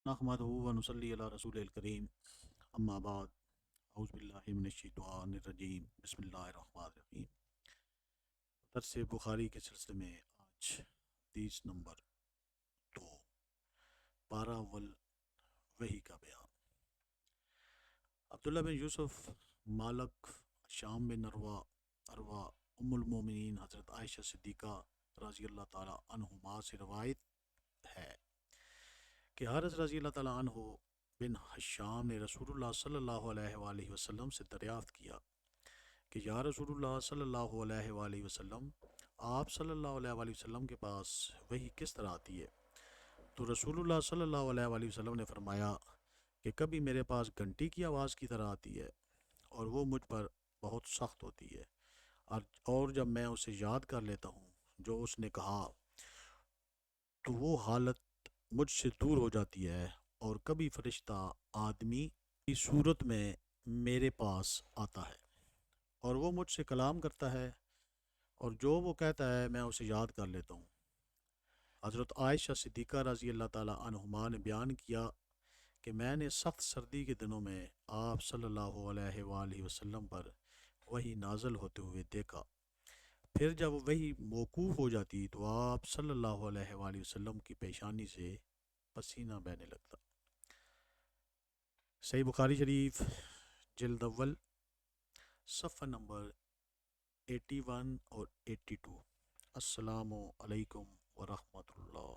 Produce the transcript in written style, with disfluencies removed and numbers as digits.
نحمدہ و نصلی علی رسول الکریم اما بعد اعوذ باللہ من الشیطان الرجیم بسم اللہ الرحمن الرحیم۔ درس بخاری کے سلسلے میں آج حدیث نمبر 2 پارہ وحی کا بیان۔ عبداللہ بن یوسف مالک شام بن عروہ ام المومنین حضرت عائشہ صدیقہ رضی اللہ تعالیٰ عنہما سے روایت ہے کہ حارث رضی اللہ تعالیٰ عنہ بن حشام نے رسول اللہ صلی اللہ علیہ وآلہ وسلم سے دریافت کیا کہ یا رسول اللہ صلی اللہ علیہ وآلہ وسلم، آپ صلی اللہ علیہ وآلہ وسلم کے پاس وحی کس طرح آتی ہے؟ تو رسول اللہ صلی اللہ علیہ وآلہ وسلم نے فرمایا کہ کبھی میرے پاس گھنٹی کی آواز کی طرح آتی ہے اور وہ مجھ پر بہت سخت ہوتی ہے، اور جب میں اسے یاد کر لیتا ہوں جو اس نے کہا تو وہ حالت مجھ سے دور ہو جاتی ہے، اور کبھی فرشتہ آدمی کی صورت میں میرے پاس آتا ہے اور وہ مجھ سے کلام کرتا ہے، اور جو وہ کہتا ہے میں اسے یاد کر لیتا ہوں۔ حضرت عائشہ صدیقہ رضی اللہ تعالیٰ عنہما نے بیان کیا کہ میں نے سخت سردی کے دنوں میں آپ صلی اللہ علیہ وآلہ وسلم پر وحی نازل ہوتے ہوئے دیکھا، پھر جب وحی موقوف ہو جاتی تو آپ صلی اللہ علیہ وآلہ وسلم کی پیشانی سے پسینہ بہنے لگتا۔ صحیح بخاری شریف جلد اول صفحہ نمبر 81 اور 82۔ السلام علیکم ورحمۃ اللہ۔